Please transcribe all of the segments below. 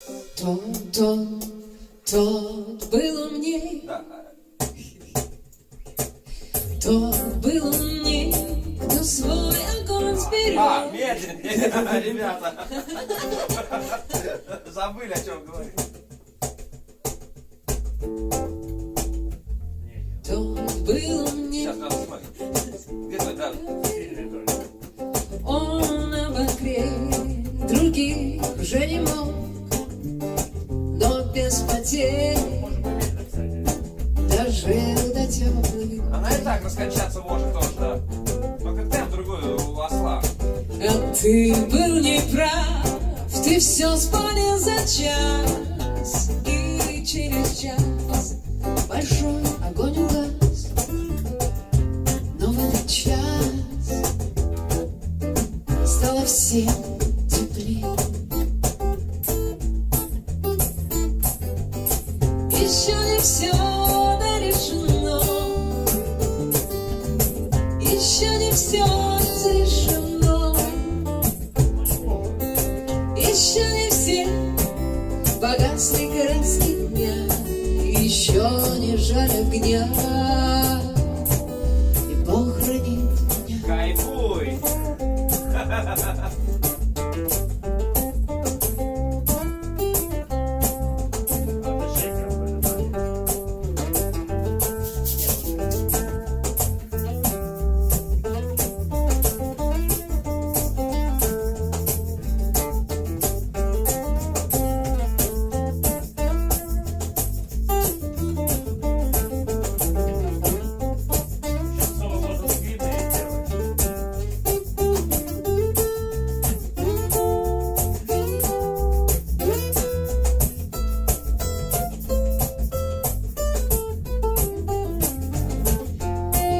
Тот был мне, тот был мне, кто свой огонь сберег. Медленнее, ребята. Забыли, о чем говорить. Тот был мне, Сейчас надо смотреть. Где твой, да? он обогреть других уже не мог, но без потерь дожил до теплых. Она и так раскачаться может тоже, да. Только темп другой у осла. А ты был неправ, ты все спалил за час, и через час большой огонь угас. Но в этот час стало всем теплее. Еще не все решено, еще не все разрешено, еще не все погасли краски дня, еще не жаль огня, и Бог хранит меня. Кайфуй!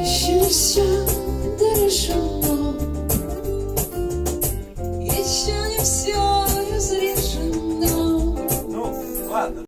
Еще не все решено, еще не все